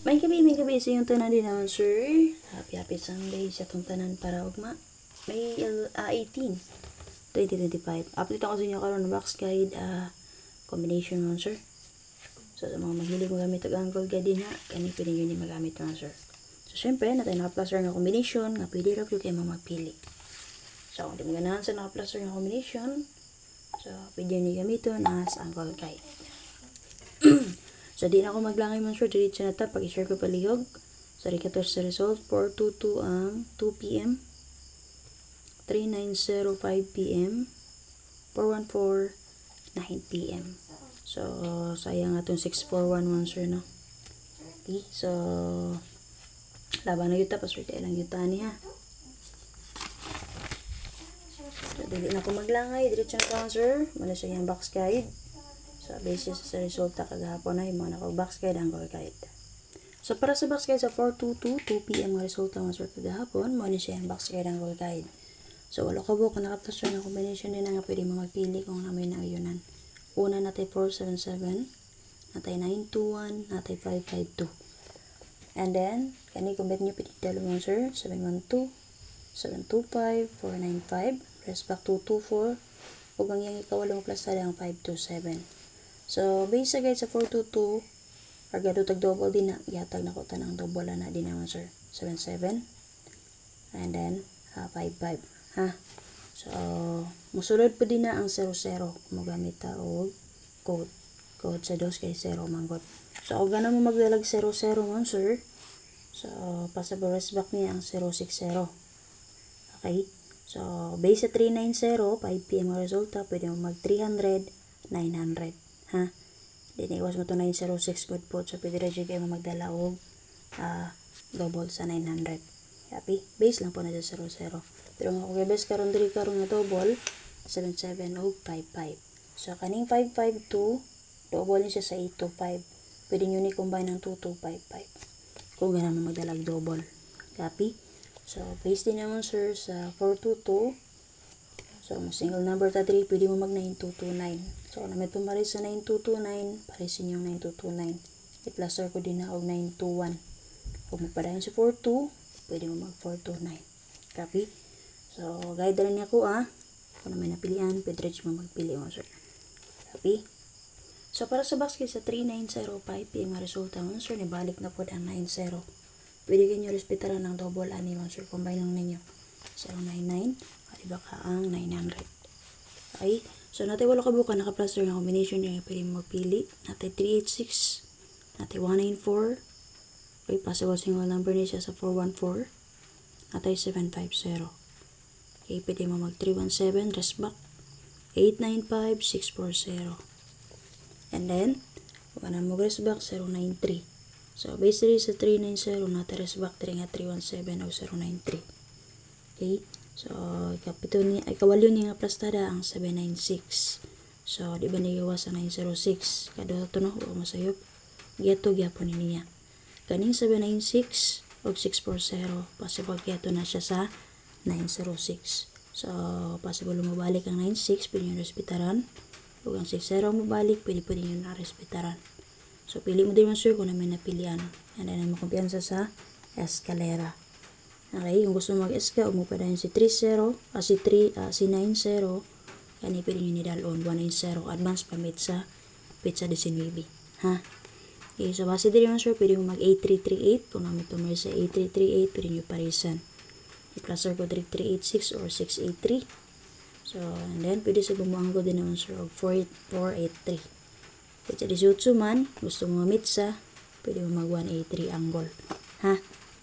May gabi sa yung tanan din naman, sir. Happy Sunday sa itong tanan para ugma. May 18, 2025. Update ako sa inyo karon ng box guide combination naman, sir. So, sa mga mahilig magamit ang angle guide din ha, kani pwede nyo ni magamit naman, sir. So, syempre, natin naka-plaster nga combination, nga pwede rin kayo magpili. So, kung di mo ganahan sa naka-plaster nga combination, so, pwede nyo gamiton as angle guide. So, di na ako maglangay man, sir. Diretso na ta. Pag-share ko palihog. So, rekator sa result. 422 ang 2 p.m. 3905 p.m. 414 9 p.m. So, sayang atong 6411, sir, no? Okay. So, laban na yuta. Paswerte lang yuta niya. So, dili na ako maglangay. Diretso na ta, sir. Mula sa yung box guide. So, basis sa resulta kagahapon na yung mga naka-box guide, angle guide. So, para sa box guide sa 422, 2 p.m. ang resulta mga sir kagahapon, mo siya yung box guide, angle guide. So, wala ka buka naka-plaster na combination din na nga pwede mo magpili kung namin na ayunan. Una natay 477, natay 921, natay 552. And then, kani kumbit nyo pwede dalawang sir, 712, 725, 495, rest back 224, ug ang yung ikawalong plastada ang 527. So, base sa guide sa 422, agad tag double din na, yatag na ko tanang double na din naman, sir. 77, and then, 55, ha? So, musulod po din na ang 00, magamit ta o code. Code sa 2 kay 0, manggot. So, kung gana mo magdalag 00 man, sir, so, possible rest back niya ang 060. Okay? So, base sa 390, 5 p.m. ang resulta, pwede mo mag 300, 900. Ha? Diniwas mo to 906 good po. So, pwede rin kayo magdala og double sa 900. Happy? Base lang po na sa 00. Pero kung base karon diri karon nga double, 77 og 55. So, kaning 552, double niya sa 825. Pwede nyo ni combine ng 2255. Kung gana mo magdalag double. Happy? So, base din naman, sir, sa 422. So, single number ta 3, pwede mo mag 9229. So, namin pumari sa 9229, parisin yung 9229. I-plaster ko din na og 921. Kung magpadayon sa 42, pwede mo mag 429. Copy? So, guide rin niya ko kung na may napilian, pwede rin mo magpili mo, sir. Copy? So, para sa box sa 3905 p.m. resulta mo, sir, nibalik na po ang 90. Pwede kayo respetaran ng double ani mo, sir. Combine lang ninyo. 099, diba ka ang 900. Okay? So, natin wala ka buka naka-plaster ng combination nyo. Pwede mo magpili. Natin 386. Natin 194. Okay, possible single number niya siya sa 414. Natin 750. Okay, pwede mo mag 317. Rest back. 895, 640. And then, kung mo rest back, 093. So, base sa 390, natin rest back 317 o 093. Okay? So, ikawalo niya nga plastada ang 796. So, di ba nagiwas sa 906? Kada ito no, o masayop. Giyato gyapon niya. Kaning 796 o 640, possible giyato na siya sa 906. So, possible mabalik ang 96, pwede nyo respetaran. Kung ang 60 mabalik, pwede nyo na-respetaran. So, pili mo din yung sir kung na may napilian. And then, makumpiyansa sa escalera. Okay, kung gusto mo mag-eska, mo pa dahil si 30, si 90, kani pwede nyo nidalon, 190, advance pamit sa pizza de Sinuibi. Ha? Okay, so base din yung sir, pwede mo mag-8338, kung namin tumar sa 8338, pwede nyo parisan. I-plaster ko 3386 or 683. So, and then, pwede sa bumuang ko din naman sir, 483. Pizza de Jutsu man, gusto mo mamitsa, pwede mo mag-183 angle. Ha?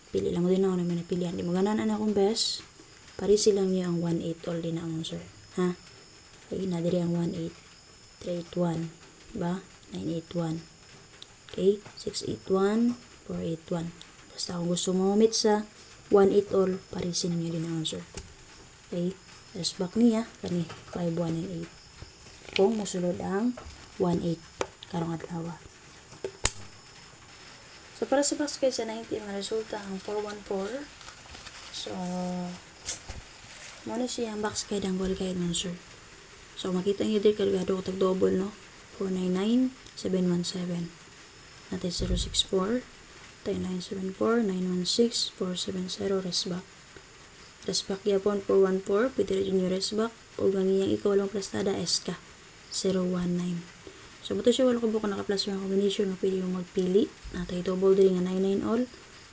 Pili lang mo din ako na may napilihan. Di mo ganan akong best. Parisi lang niya ang 1-8 all din ako, sir. Ha? Okay, nadiri ang 1-8. 381. Diba? 981. Okay? 681. 481. Basta kung gusto mo mamit sa 1-8 all, parisi lang niya din ako, sir. Okay? Rest back niya. Kani, 5-1 and 8. Kung musulod ang 1-8. Karong adlaw. So, para sa box guide sa 90, ang resulta ang 414. So, muna siya ang box guide, ang ball guide nun, sir. So, makita nyo din, kargado ko tag-double, no? 499, 717. Natin 064, Tay 974, 916, 470, resback. Resback yapon 414, pwede rin yung resback. O gangiyang ikaw lang plastada, SK, 019. So, buto siya wala ko buka naka-plus yung combination nga pwede yung magpili. Natay double din nga 99 all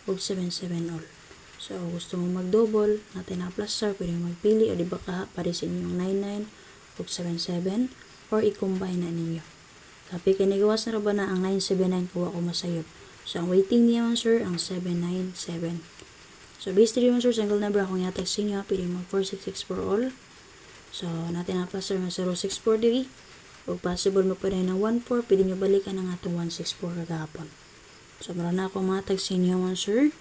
o 77 all. So, gusto mo mag-double, natin na-plus star, pwede yung magpili o di ba ka, parisin yung 99 o 77 or i-combine na ninyo. Tapi kanigawas na ba na ang 979 kuha ko masayop. So, ang waiting niya man sir, ang 797. So, based din sir, single number akong yatag sa inyo, pwede mag 4664 all. So, natin na-plus sir nga 0643. O possible mo pa rin ng 14, pwede nyo balikan ang atong 164 kagahapon. So, meron na akong matag sa inyo man sir.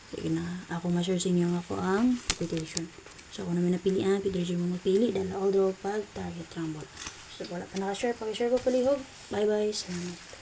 Sige na, ako ma-share sa inyo ako ang application. So, ako namin napilian, pwede rin mo magpili, dala all draw pag target rumble. So, wala pa nakashare, pag-share ko palihog. Bye-bye, salamat.